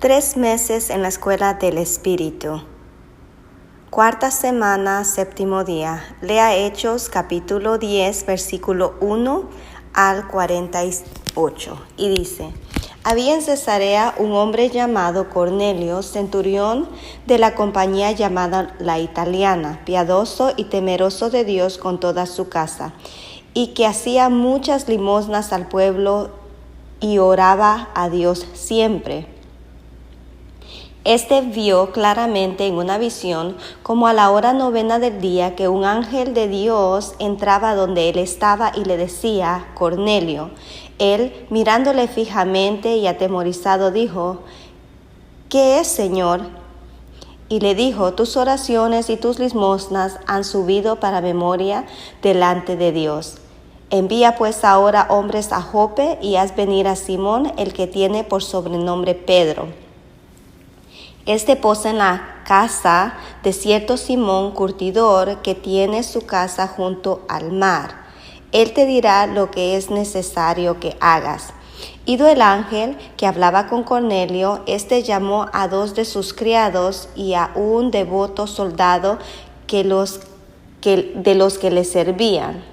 3 meses en la escuela del Espíritu. Cuarta semana, 7º día. Lea Hechos capítulo 10, versículo 1 al 48. Y dice: Había en Cesarea un hombre llamado Cornelio, centurión de la compañía llamada La Italiana, piadoso y temeroso de Dios con toda su casa, y que hacía muchas limosnas al pueblo y oraba a Dios siempre. Este vio claramente en una visión, como a la hora 9 del día, que un ángel de Dios entraba donde él estaba y le decía: Cornelio. Él, mirándole fijamente y atemorizado, dijo: ¿Qué es, Señor? Y le dijo: tus oraciones y tus limosnas han subido para memoria delante de Dios. Envía pues ahora hombres a Jope y haz venir a Simón, el que tiene por sobrenombre Pedro. Este posa en la casa de cierto Simón curtidor, que tiene su casa junto al mar. Él te dirá lo que es necesario que hagas. Ido el ángel que hablaba con Cornelio, este llamó a 2 de sus criados y a un devoto soldado de los que le servían,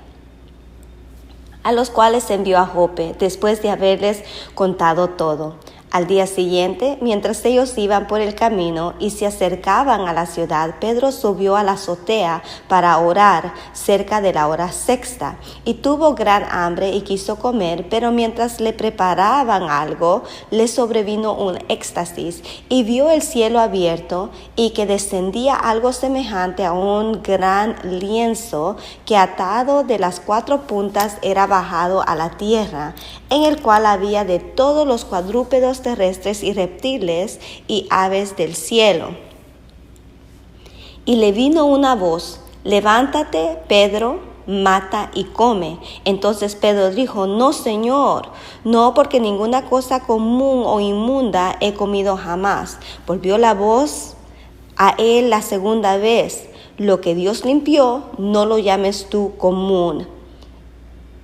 a los cuales envió a Jope, después de haberles contado todo. Al día siguiente, mientras ellos iban por el camino y se acercaban a la ciudad, Pedro subió a la azotea para orar cerca de la hora sexta, y tuvo gran hambre y quiso comer, pero mientras le preparaban algo, le sobrevino un éxtasis, y vio el cielo abierto y que descendía algo semejante a un gran lienzo que, atado de las 4 puntas, era bajado a la tierra, en el cual había de todos los cuadrúpedos terrestres y reptiles y aves del cielo. Y le vino una voz: levántate, Pedro, mata y come. Entonces Pedro dijo: no, Señor, no, porque ninguna cosa común o inmunda he comido jamás. Volvió la voz a él la segunda vez: lo que Dios limpió, no lo llames tú común.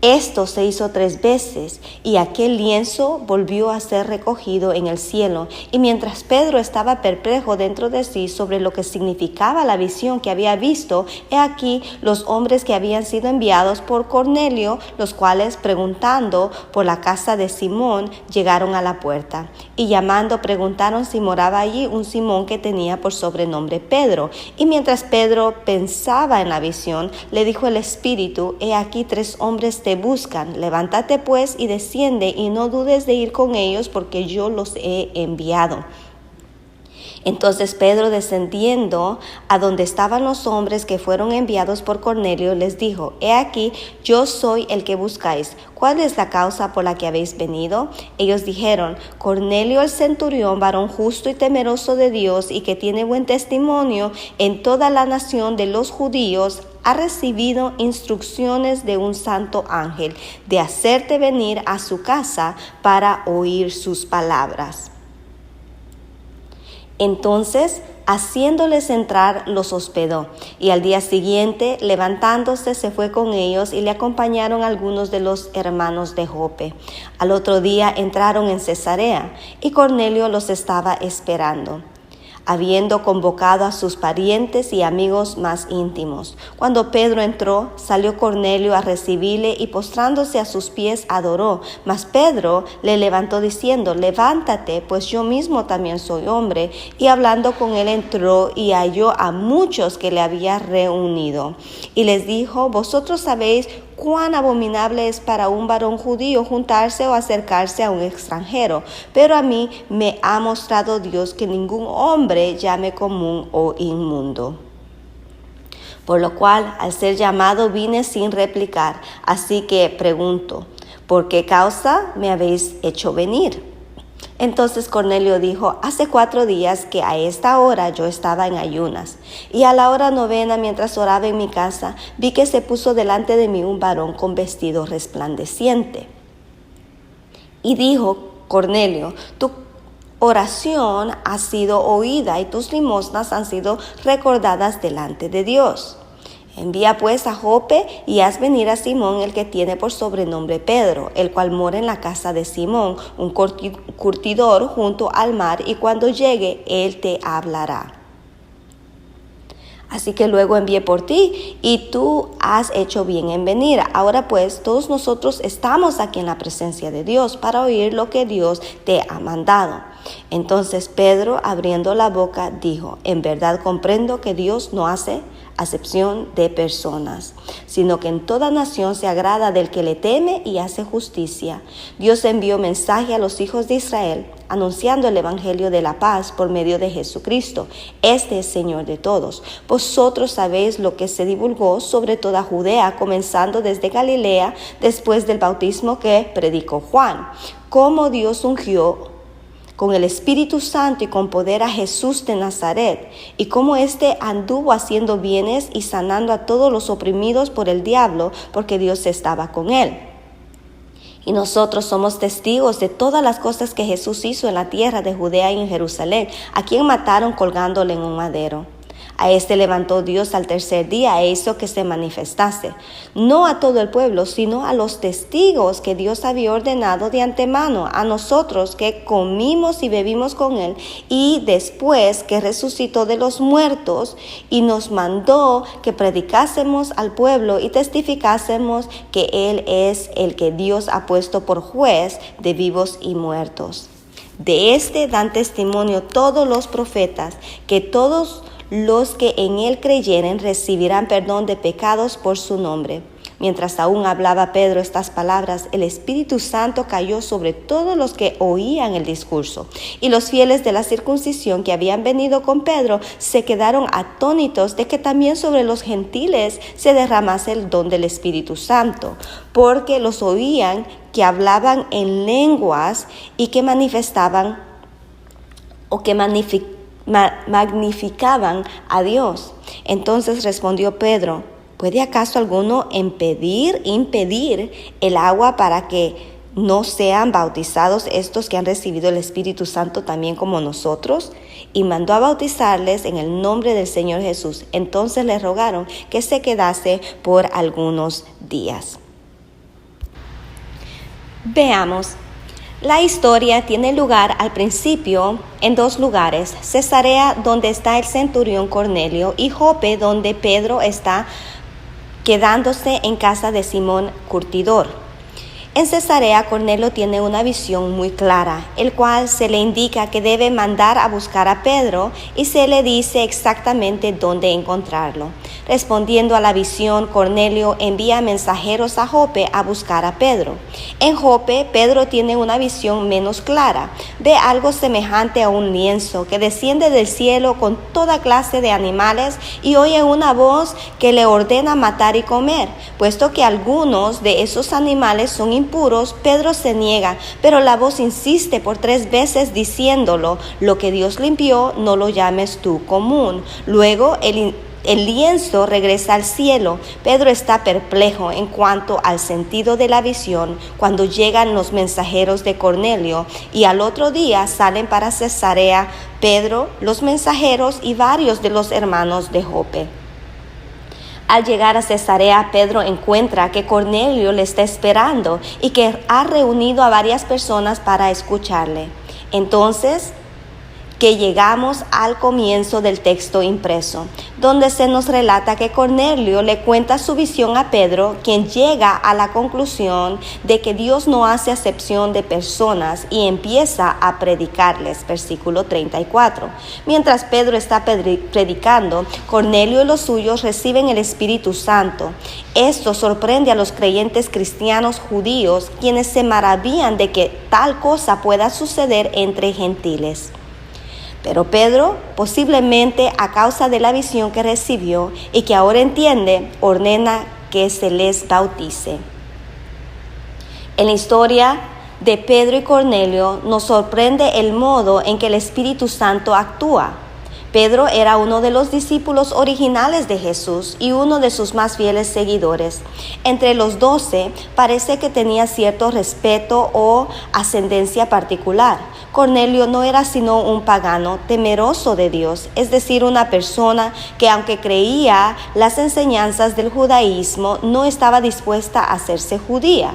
Esto se hizo 3 veces, y aquel lienzo volvió a ser recogido en el cielo. Y mientras Pedro estaba perplejo dentro de sí sobre lo que significaba la visión que había visto, he aquí los hombres que habían sido enviados por Cornelio, los cuales, preguntando por la casa de Simón, llegaron a la puerta. Y llamando, preguntaron si moraba allí un Simón que tenía por sobrenombre Pedro. Y mientras Pedro pensaba en la visión, le dijo el Espíritu: he aquí 3 hombres te buscan. Levántate pues y desciende, y no dudes de ir con ellos, porque yo los he enviado. Entonces Pedro, descendiendo a donde estaban los hombres que fueron enviados por Cornelio, les dijo: he aquí, yo soy el que buscáis. ¿Cuál es la causa por la que habéis venido? Ellos dijeron: Cornelio el centurión, varón justo y temeroso de Dios, y que tiene buen testimonio en toda la nación de los judíos, ha recibido instrucciones de un santo ángel de hacerte venir a su casa para oír sus palabras. Entonces, haciéndoles entrar, los hospedó, y al día siguiente, levantándose, se fue con ellos, y le acompañaron algunos de los hermanos de Jope. Al otro día entraron en Cesarea, y Cornelio los estaba esperando, habiendo convocado a sus parientes y amigos más íntimos. Cuando Pedro entró, salió Cornelio a recibirle, y postrándose a sus pies adoró. Mas Pedro le levantó diciendo: levántate, pues yo mismo también soy hombre. Y hablando con él, entró y halló a muchos que le había reunido. Y les dijo: vosotros sabéis cuán abominable es para un varón judío juntarse o acercarse a un extranjero, pero a mí me ha mostrado Dios que ningún hombre llame común o inmundo. Por lo cual, al ser llamado, vine sin replicar. Así que pregunto: ¿por qué causa me habéis hecho venir? Entonces Cornelio dijo: hace 4 días que a esta hora yo estaba en ayunas, y a la hora 9, mientras oraba en mi casa, vi que se puso delante de mí un varón con vestido resplandeciente. Y dijo Cornelio: tu oración ha sido oída, y tus limosnas han sido recordadas delante de Dios. Envía pues a Jope y haz venir a Simón, el que tiene por sobrenombre Pedro, el cual mora en la casa de Simón, un curtidor junto al mar, y cuando llegue, él te hablará. Así que luego envié por ti, y tú has hecho bien en venir. Ahora pues, todos nosotros estamos aquí en la presencia de Dios para oír lo que Dios te ha mandado. Entonces Pedro, abriendo la boca, dijo: en verdad comprendo que Dios no hace acepción de personas, sino que en toda nación se agrada del que le teme y hace justicia. Dios envió mensaje a los hijos de Israel, anunciando el evangelio de la paz por medio de Jesucristo. Este es Señor de todos. Vosotros sabéis lo que se divulgó sobre toda Judea, comenzando desde Galilea, después del bautismo que predicó Juan, cómo Dios ungió con el Espíritu Santo y con poder a Jesús de Nazaret, y cómo éste anduvo haciendo bienes y sanando a todos los oprimidos por el diablo, porque Dios estaba con él. Y nosotros somos testigos de todas las cosas que Jesús hizo en la tierra de Judea y en Jerusalén, a quien mataron colgándole en un madero. A este levantó Dios al tercer día e hizo que se manifestase, no a todo el pueblo, sino a los testigos que Dios había ordenado de antemano, a nosotros que comimos y bebimos con él, y después que resucitó de los muertos, y nos mandó que predicásemos al pueblo y testificásemos que él es el que Dios ha puesto por juez de vivos y muertos. De este dan testimonio todos los profetas, que todos los que en él creyeren recibirán perdón de pecados por su nombre. Mientras aún hablaba Pedro estas palabras, el Espíritu Santo cayó sobre todos los que oían el discurso. Y los fieles de la circuncisión que habían venido con Pedro se quedaron atónitos de que también sobre los gentiles se derramase el don del Espíritu Santo, porque los oían que hablaban en lenguas y que manifestaban o que magnificaban a Dios. Entonces respondió Pedro: ¿puede acaso alguno impedir el agua para que no sean bautizados estos que han recibido el Espíritu Santo también como nosotros? Y mandó a bautizarles en el nombre del Señor Jesús. Entonces le rogaron que se quedase por algunos días. Veamos. La historia tiene lugar al principio en dos lugares: Cesarea, donde está el centurión Cornelio, y Jope, donde Pedro está quedándose en casa de Simón curtidor. En Cesarea, Cornelio tiene una visión muy clara, el cual se le indica que debe mandar a buscar a Pedro, y se le dice exactamente dónde encontrarlo. Respondiendo a la visión, Cornelio envía mensajeros a Jope a buscar a Pedro. En Jope, Pedro tiene una visión menos clara. Ve algo semejante a un lienzo que desciende del cielo con toda clase de animales, y oye una voz que le ordena matar y comer. Puesto que algunos de esos animales son impuros, Pedro se niega, pero la voz insiste por 3 veces diciéndolo: lo que Dios limpió, no lo llames tú común. Luego el lienzo regresa al cielo. Pedro está perplejo en cuanto al sentido de la visión cuando llegan los mensajeros de Cornelio, y al otro día salen para Cesarea Pedro, los mensajeros y varios de los hermanos de Jope. Al llegar a Cesarea, Pedro encuentra que Cornelio le está esperando y que ha reunido a varias personas para escucharle. Entonces, que llegamos al comienzo del texto impreso, donde se nos relata que Cornelio le cuenta su visión a Pedro, quien llega a la conclusión de que Dios no hace acepción de personas y empieza a predicarles. Versículo 34. Mientras Pedro está predicando, Cornelio y los suyos reciben el Espíritu Santo. Esto sorprende a los creyentes cristianos judíos, quienes se maravillan de que tal cosa pueda suceder entre gentiles. Pero Pedro, posiblemente a causa de la visión que recibió y que ahora entiende, ordena que se les bautice. En la historia de Pedro y Cornelio nos sorprende el modo en que el Espíritu Santo actúa. Pedro era uno de los discípulos originales de Jesús y uno de sus más fieles seguidores. Entre los 12 parece que tenía cierto respeto o ascendencia particular. Cornelio no era sino un pagano temeroso de Dios, es decir, una persona que aunque creía las enseñanzas del judaísmo, no estaba dispuesta a hacerse judía.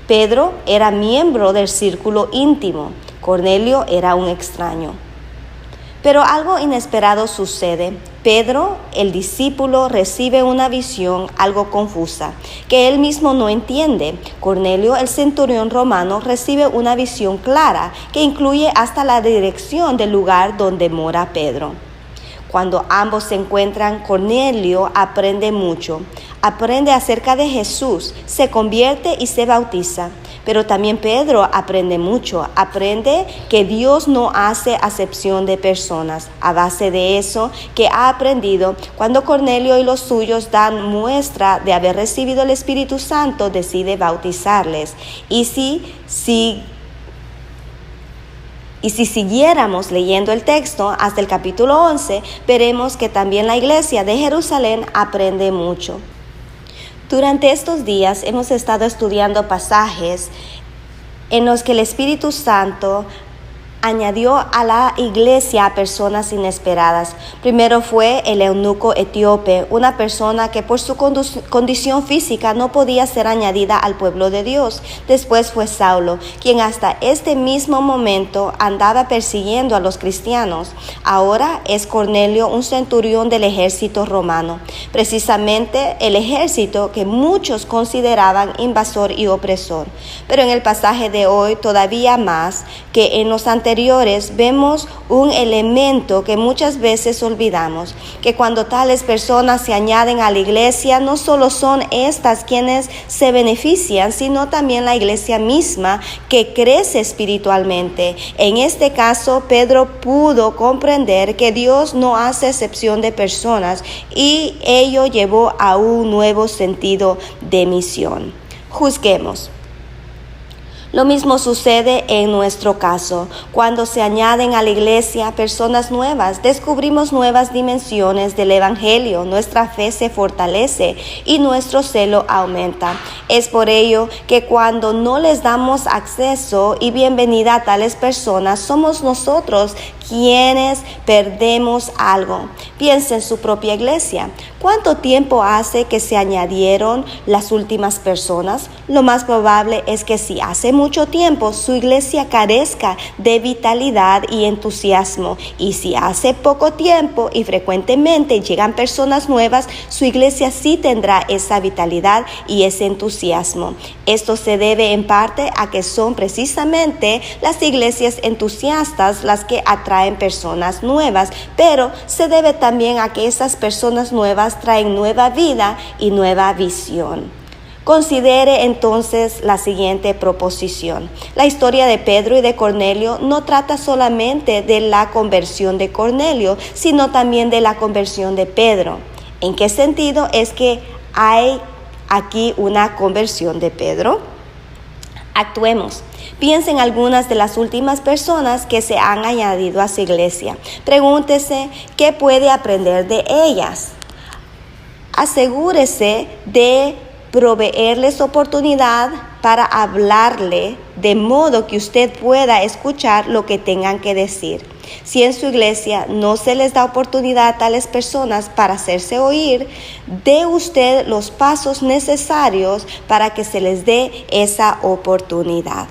Pedro era miembro del círculo íntimo. Cornelio era un extraño. Pero algo inesperado sucede. Pedro, el discípulo, recibe una visión algo confusa, que él mismo no entiende. Cornelio, el centurión romano, recibe una visión clara, que incluye hasta la dirección del lugar donde mora Pedro. Cuando ambos se encuentran, Cornelio aprende mucho. Aprende acerca de Jesús, se convierte y se bautiza. Pero también Pedro aprende mucho. Aprende que Dios no hace acepción de personas. A base de eso que ha aprendido, cuando Cornelio y los suyos dan muestra de haber recibido el Espíritu Santo, decide bautizarles. Y si siguiéramos leyendo el texto hasta el capítulo 11, veremos que también la iglesia de Jerusalén aprende mucho. Durante estos días hemos estado estudiando pasajes en los que el Espíritu Santo añadió a la iglesia a personas inesperadas. Primero fue el eunuco etíope, una persona que por su condición física no podía ser añadida al pueblo de Dios. Después fue Saulo, quien hasta este mismo momento andaba persiguiendo a los cristianos. Ahora es Cornelio, un centurión del ejército romano, precisamente el ejército que muchos consideraban invasor y opresor. Pero en el pasaje de hoy, todavía más que en los anteriores, vemos un elemento que muchas veces olvidamos, que cuando tales personas se añaden a la iglesia, no solo son estas quienes se benefician, sino también la iglesia misma que crece espiritualmente. En este caso, Pedro pudo comprender que Dios no hace excepción de personas y ello llevó a un nuevo sentido de misión. Juzguemos. Lo mismo sucede en nuestro caso. Cuando se añaden a la iglesia personas nuevas, descubrimos nuevas dimensiones del Evangelio, nuestra fe se fortalece y nuestro celo aumenta. Es por ello que cuando no les damos acceso y bienvenida a tales personas, somos nosotros quienes perdemos algo. Piensa en su propia iglesia. ¿Cuánto tiempo hace que se añadieron las últimas personas? Lo más probable es que si hace mucho tiempo, su iglesia carezca de vitalidad y entusiasmo. Y si hace poco tiempo y frecuentemente llegan personas nuevas, su iglesia sí tendrá esa vitalidad y ese entusiasmo. Esto se debe en parte a que son precisamente las iglesias entusiastas las que atraen personas nuevas, pero se debe también a que esas personas nuevas traen nueva vida y nueva visión. Considere entonces la siguiente proposición. La historia de Pedro y de Cornelio no trata solamente de la conversión de Cornelio, sino también de la conversión de Pedro. ¿En qué sentido es que hay aquí una conversión de Pedro? Actuemos. Piensa en algunas de las últimas personas que se han añadido a su iglesia. Pregúntese qué puede aprender de ellas. Asegúrese de proveerles oportunidad para hablarle de modo que usted pueda escuchar lo que tengan que decir. Si en su iglesia no se les da oportunidad a tales personas para hacerse oír, dé usted los pasos necesarios para que se les dé esa oportunidad.